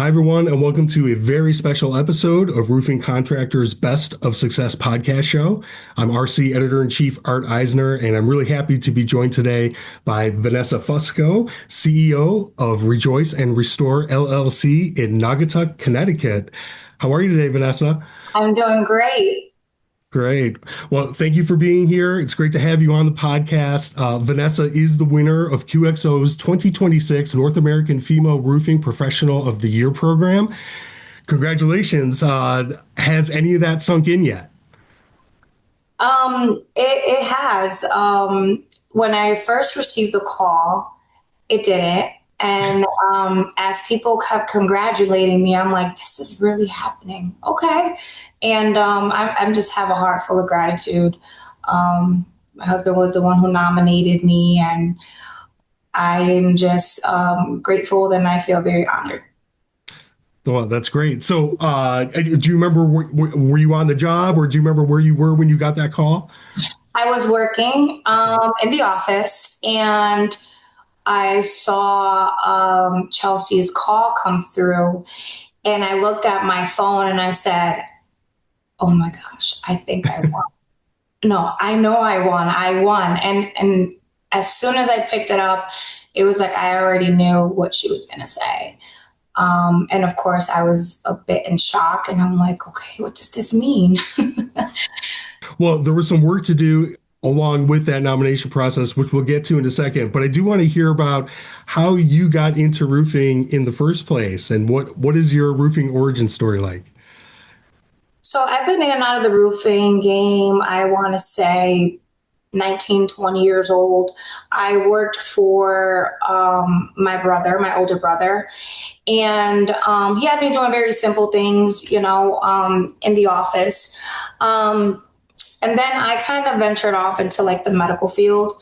Hi, everyone, and welcome to a very special episode of Roofing Contractors Best of Success podcast show. I'm RC Editor in Chief Art Eisner, and I'm really happy to be joined today by Vanessa Fusco, CEO of Rejoice and Restore LLC in Naugatuck, Connecticut. How are you today, Vanessa? I'm doing great. Great. Well, thank you for being here. It's great to have you on the podcast. Vanessa is the winner of QXO's 2026 North American Female Roofing Professional of the Year program. Congratulations. Has any of that sunk in yet? It has. When I first received the call, it didn't. And as people kept congratulating me, I'm like, this is really happening. Okay. And I'm just have a heart full of gratitude. My husband was the one who nominated me, and I am just grateful and I feel very honored. Well, that's great. So, do you remember were you on the job, or do you remember where you were when you got that call? I was working in the office, and I saw Chelsea's call come through, and I looked at my phone and I said, "Oh my gosh, I think I won." No, I know I won. I won. And as soon as I picked it up, it was like I already knew what she was going to say. And of course, I was a bit in shock, and I'm like, okay, what does this mean? Well, there was some work to do along with that nomination process, which we'll get to in a second. But I do want to hear about how you got into roofing in the first place, and what is your roofing origin story like? So I've been in and out of the roofing game, I want to say 19, 20 years old. I worked for my brother, my older brother, and he had me doing very simple things, in the office. And then I kind of ventured off into like the medical field.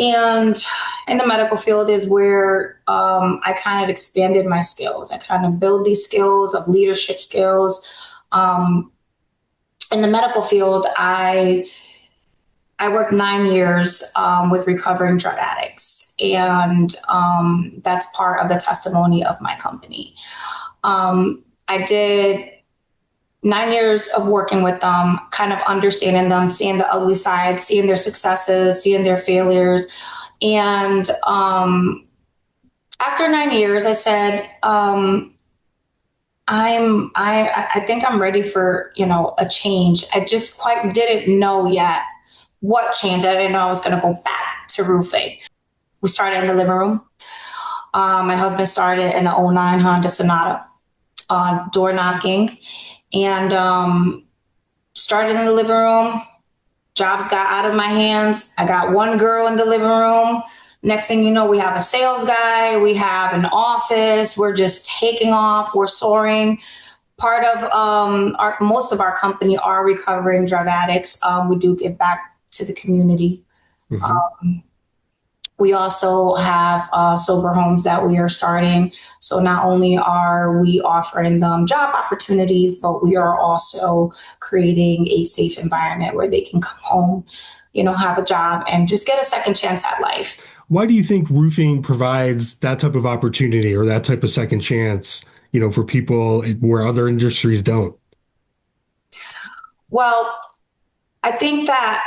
And in the medical field is where I kind of expanded my skills. I kind of build these skills of leadership skills. Um, in the medical field, I worked 9 years with recovering drug addicts, and that's part of the testimony of my company. I did 9 years of working with them, kind of understanding them, seeing the ugly side, seeing their successes, seeing their failures. And after 9 years, I said, I think I'm ready for, a change. I just quite didn't know yet what changed. I didn't know I was going to go back to roofing. We started in the living room. My husband started in an '09 Honda Sonata, door knocking, and started in the living room. Jobs got out of my hands. I got one girl in the living room. Next thing you know, we have a sales guy. We have an office. We're just taking off. We're soaring. Part of most of our company are recovering drug addicts. We do give back to the community. Mm-hmm. We also have sober homes that we are starting. So not only are we offering them job opportunities, but we are also creating a safe environment where they can come home, have a job and just get a second chance at life. Why do you think roofing provides that type of opportunity or that type of second chance, for people where other industries don't? Well, I think that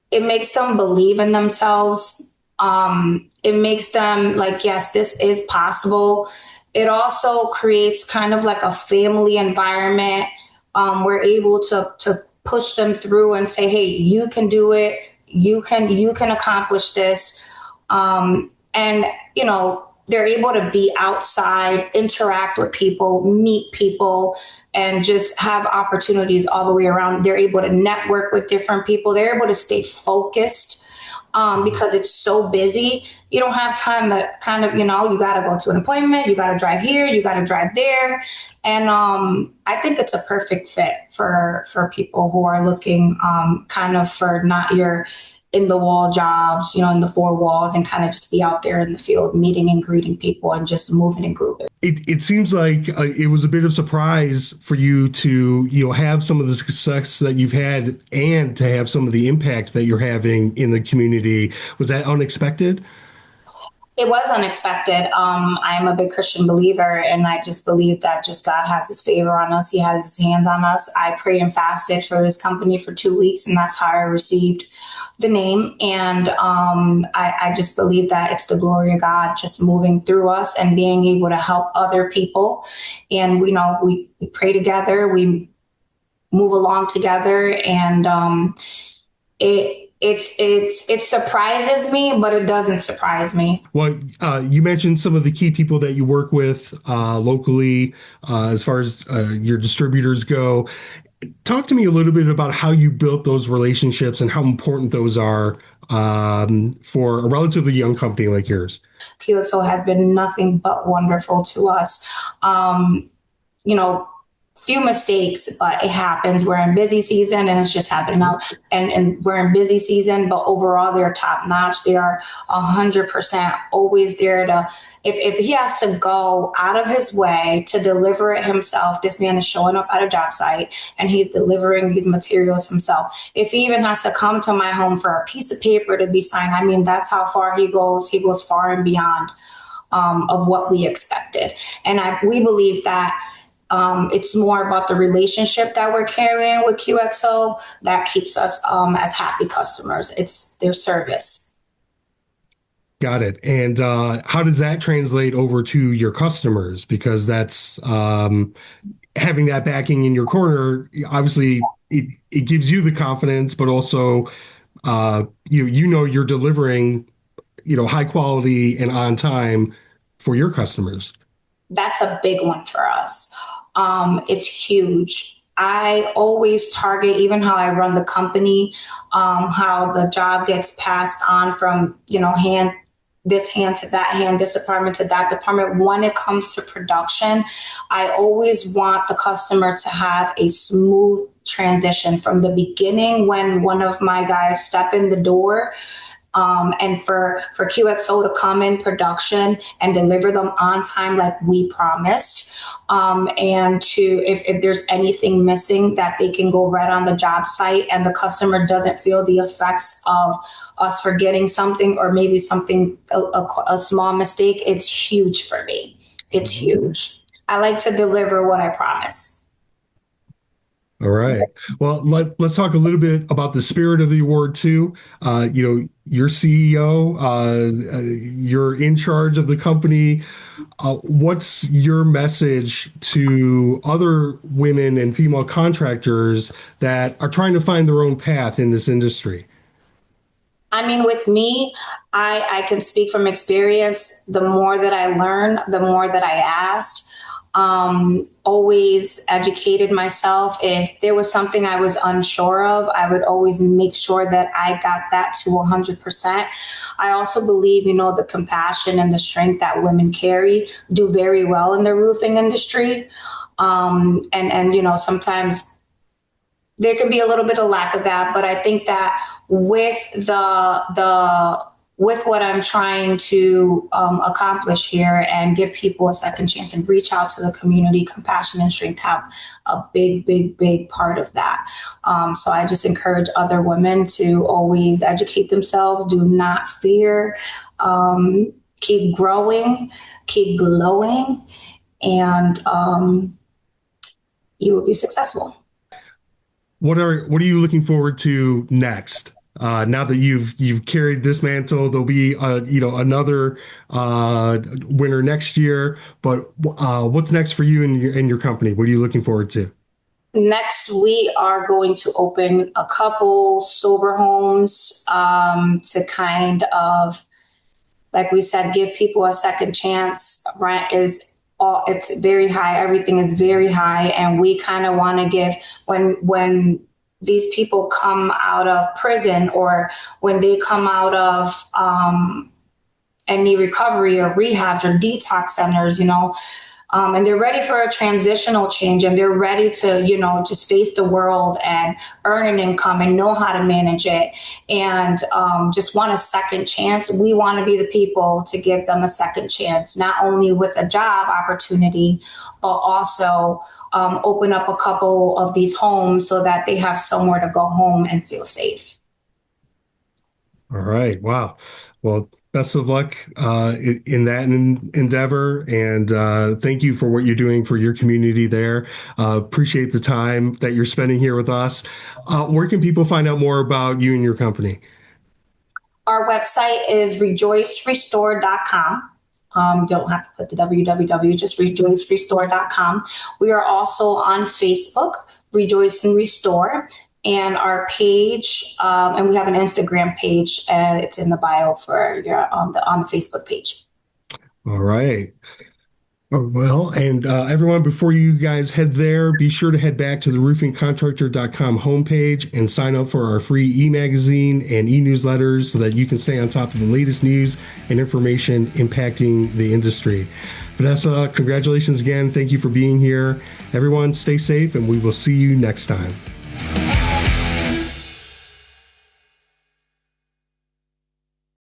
it makes them believe in themselves. It makes them like, yes, this is possible. It also creates kind of like a family environment. We're able to push them through and say, hey, you can do it. You can accomplish this. And, they're able to be outside, interact with people, meet people, and just have opportunities all the way around. They're able to network with different people. They're able to stay focused because it's so busy. You don't have time to kind of, you got to go to an appointment. You got to drive here. You got to drive there. And I think it's a perfect fit for people who are looking kind of for not your in the wall jobs, in the four walls, and kind of just be out there in the field, meeting and greeting people and just moving and grooving. It seems like it was a bit of surprise for you to, have some of the success that you've had and to have some of the impact that you're having in the community. Was that unexpected? It was unexpected. I am a big Christian believer, and I just believe that just God has his favor on us. He has his hands on us. I prayed and fasted for this company for 2 weeks, and that's how I received the name. And I just believe that it's the glory of God just moving through us and being able to help other people. And we pray together, we move along together, and it surprises me, but it doesn't surprise me. Well, you mentioned some of the key people that you work with locally as far as your distributors go. Talk to me a little bit about how you built those relationships and how important those are for a relatively young company like yours. QXO has been nothing but wonderful to us. You know, few mistakes, but it happens. We're in busy season and it's just happened now. And we're in busy season, but overall they're top notch. They are 100% always there to, if he has to go out of his way to deliver it himself, this man is showing up at a job site and he's delivering these materials himself. If he even has to come to my home for a piece of paper to be signed, I mean, that's how far he goes. He goes far and beyond of what we expected. And we believe that it's more about the relationship that we're carrying with QXO that keeps us as happy customers. It's their service. Got it. And how does that translate over to your customers? Because that's having that backing in your corner. Obviously, it gives you the confidence, but also you know you're delivering high quality and on time for your customers. That's a big one for us. It's huge. I always target, even how I run the company, how the job gets passed on from, hand to that hand, this department to that department. When it comes to production, I always want the customer to have a smooth transition from the beginning when one of my guys step in the door, and for QXO to come in production and deliver them on time like we promised. And to if there's anything missing, that they can go right on the job site and the customer doesn't feel the effects of us forgetting something or maybe something, a small mistake. It's huge for me. It's huge. I like to deliver what I promise. All right. Well, let's talk a little bit about the spirit of the award too. You're CEO, you're in charge of the company. What's your message to other women and female contractors that are trying to find their own path in this industry? I mean, with me, I can speak from experience. The more that I learned, the more that I asked. Always educated myself. If there was something I was unsure of, I would always make sure that I got that to 100%. I also believe, the compassion and the strength that women carry do very well in the roofing industry. And sometimes there can be a little bit of lack of that, but I think that with with what I'm trying to accomplish here and give people a second chance and reach out to the community, compassion and strength have a big, big, big part of that. So I just encourage other women to always educate themselves. Do not fear. Keep growing, keep glowing, and you will be successful. What are you looking forward to next? Now that you've carried this mantle, there'll be another winner next year. But what's next for you and your company? What are you looking forward to? Next, we are going to open a couple sober homes to kind of, like we said, give people a second chance. Rent is it's very high. Everything is very high, and we kind of want to give when these people come out of prison or when they come out of any recovery or rehabs or detox centers, and they're ready for a transitional change and they're ready to, just face the world and earn an income and know how to manage it and just want a second chance. We want to be the people to give them a second chance, not only with a job opportunity, but also open up a couple of these homes so that they have somewhere to go home and feel safe. All right. Wow. Well, best of luck in that endeavor, and thank you for what you're doing for your community there. Appreciate the time that you're spending here with us. Where can people find out more about you and your company? Our website is rejoicerestore.com. Don't have to put the www, just rejoicerestore.com. We are also on Facebook, Rejoice and Restore, and our page, and we have an Instagram page. It's in the bio for your on the Facebook page. All right. Oh, well, and everyone, before you guys head there, be sure to head back to the roofingcontractor.com homepage and sign up for our free e-magazine and e-newsletters so that you can stay on top of the latest news and information impacting the industry. Vanessa, congratulations again. Thank you for being here. Everyone, stay safe, and we will see you next time.